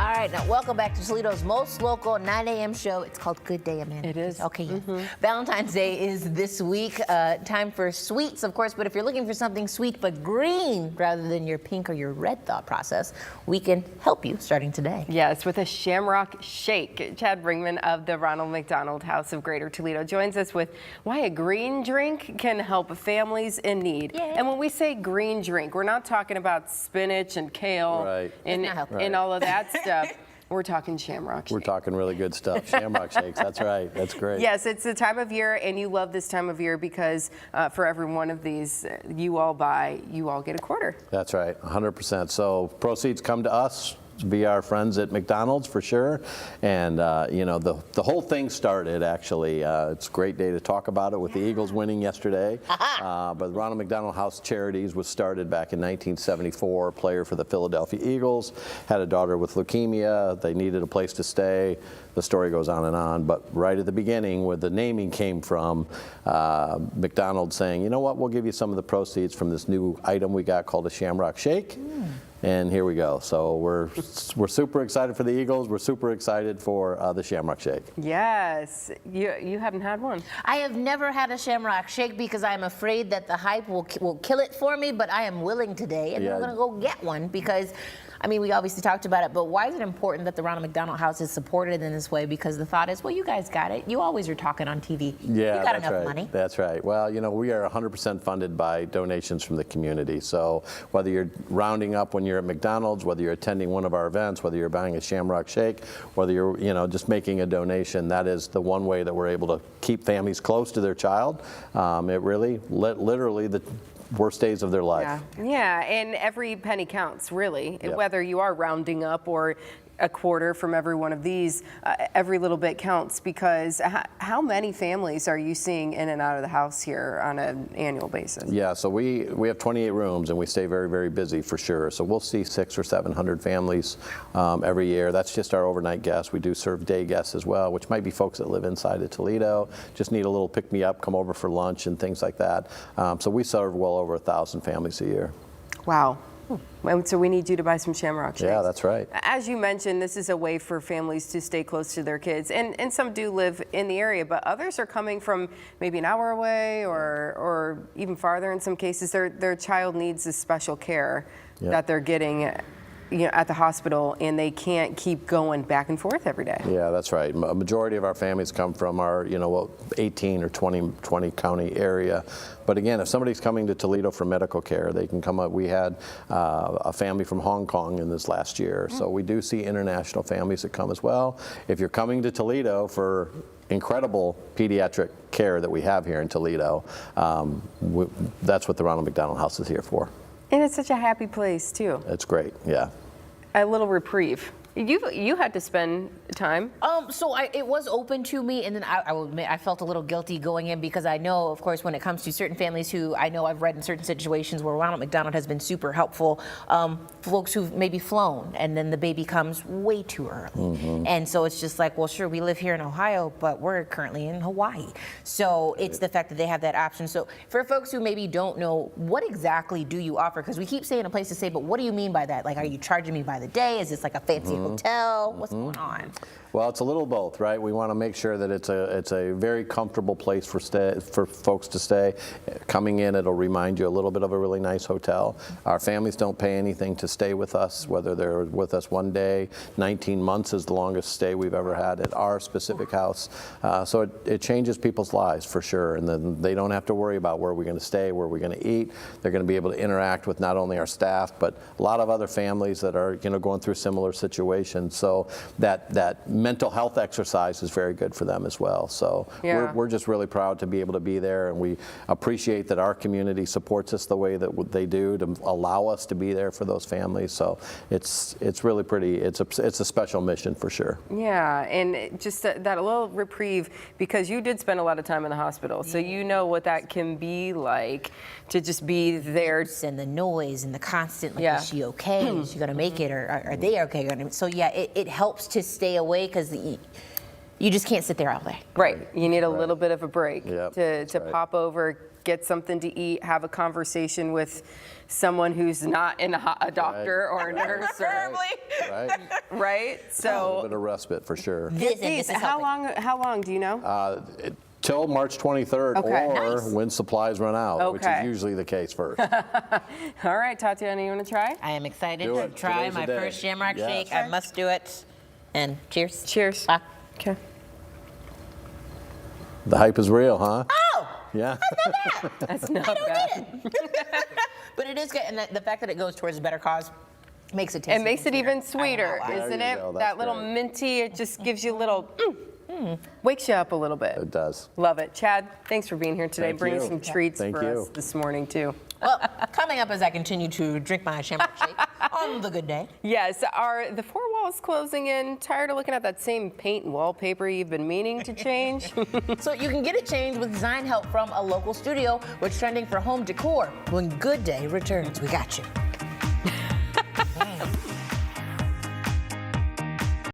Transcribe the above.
All right, now welcome back to Toledo's most local 9 a.m. show. It's called Good Day Amanda. It is. Okay, Valentine's Day is this week. Time for sweets, of course, but if you're looking for something sweet but green rather than your pink or your red thought process, we can help you starting today. Yes, with a Shamrock Shake. Chad Bringman of the Ronald McDonald House of Greater Toledo joins us with why a green drink can help families in need. Yeah. And when we say green drink, we're not talking about spinach and kale and all of that stuff. We're talking Shamrock Shake. We're talking really good stuff. Shamrock Shakes, that's right. That's great. Yes, it's the time of year, and you love this time of year because for every one of these you all buy, you all get a quarter. That's right, 100%. So proceeds come to us via our friends at McDonald's for sure. And, you know, the whole thing started actually, it's a great day to talk about it with the Eagles winning yesterday. But the Ronald McDonald House Charities was started back in 1974. A player for the Philadelphia Eagles, had a daughter with leukemia. They needed a place to stay. The story goes on and on, but right at the beginning where the naming came from, McDonald's saying, you know what, we'll give you some of the proceeds from this new item we got called a Shamrock Shake. And here we go. So we're super excited for the Eagles. We're super excited for the Shamrock Shake. Yes. You haven't had one. I have never had a Shamrock Shake because I'm afraid that the hype will kill it for me, but I am willing today, and I'm going to go get one because, I mean, we obviously talked about it, but why is it important that the Ronald McDonald House is supported in this way? Because the thought is, well, you guys got it. You always are talking on TV. Yeah, you got enough money. That's right. Well, you know, we are 100% funded by donations from the community. So whether you're rounding up when you're at McDonald's, whether you're attending one of our events, whether you're buying a Shamrock Shake, whether you're, you know, just making a donation, that is the one way that we're able to keep families close to their child. It really, literally, the worst days of their life. Yeah, and every penny counts, really. Whether you are rounding up or a quarter from every one of these, every little bit counts because how many families are you seeing in and out of the house here on an annual basis? Yeah, so we have 28 rooms and we stay very, very busy for sure. So we'll see 600 or 700 families every year. That's just our overnight guests. We do serve day guests as well, which might be folks that live inside of Toledo, just need a little pick-me-up, come over for lunch and things like that. So we serve well over 1,000 families a year. Wow. So we need you to buy some Shamrock Shakes. Yeah, that's right. As you mentioned, this is a way for families to stay close to their kids, and some do live in the area, but others are coming from maybe an hour away or even farther in some cases. Their child needs this special care that they're getting, you know, at the hospital, and they can't keep going back and forth every day. Yeah, that's right. A majority of our families come from our, 18 or 20 county area. But again, if somebody's coming to Toledo for medical care, they can come up. We had a family from Hong Kong in this last year. So we do see international families that come as well. If you're coming to Toledo for incredible pediatric care that we have here in Toledo, that's what the Ronald McDonald House is here for. And it's such a happy place, too. It's great, yeah. A little reprieve. You had to spend time. So it was open to me, and then I will admit I felt a little guilty going in because I know, of course, when it comes to certain families who I know I've read in certain situations where Ronald McDonald has been super helpful, folks who've maybe flown and then the baby comes way too early. And so it's just like, well, sure, we live here in Ohio, but we're currently in Hawaii. So it's the fact that they have that option. So for folks who maybe don't know, what exactly do you offer? Because we keep saying a place to stay, but what do you mean by that? Like, are you charging me by the day? Is this like a fancy hotel? What's going on? Well, it's a little both, right? We want to make sure that it's a very comfortable place for folks to stay. Coming in, it'll remind you a little bit of a really nice hotel. Our families don't pay anything to stay with us, whether they're with us one day. 19 months is the longest stay we've ever had at our specific house. So it changes people's lives for sure, and then they don't have to worry about where we're going to stay, where we're going to eat. They're going to be able to interact with not only our staff, but a lot of other families that are going through similar situations. So that mental health exercise is very good for them as well. So we're just really proud to be able to be there, and we appreciate that our community supports us the way that they do to allow us to be there for those families. So it's really pretty. It's a special mission for sure. Yeah, and just that little reprieve, because you did spend a lot of time in the hospital, so you know what that can be like to just be there. And the noise and the constant, like, is she okay? Is she going to make it? Or are they okay? So yeah, it helps to stay away because you just can't sit there all day. Right. You need a little bit of a break Yep, to that's right. pop over, get something to eat, have a conversation with someone who's not a doctor or a nurse, or, Right? right? A little So bit of respite for sure. these, how long do you know? Till March 23rd, Okay. or Nice. when supplies run out, which Okay. is usually the case first. All right, Tatiana, you want to try? I am excited Do to it. try Today's the my day. first Shamrock Yes. Shake. I must do it. And cheers. Cheers. Ah. Okay. The hype is real, huh? Oh, Yeah. That's not bad. but it is good, and the fact that it goes towards a better cause makes it taste. It makes it even sweeter, I don't know why. isn't There you it? go. That That's little great. minty, it just gives you a little, wakes you up a little bit. It does. Love it. Chad, thanks for being here today, Thank bringing you. some treats Thank for you. us this morning, too. Well, coming up as I continue to drink my Shamrock Shake on the good day. Yes, are the four walls closing in? Tired of looking at that same paint and wallpaper you've been meaning to change? So you can get it changed with design help from a local studio, which trending for home decor. When Good Day returns, we got you.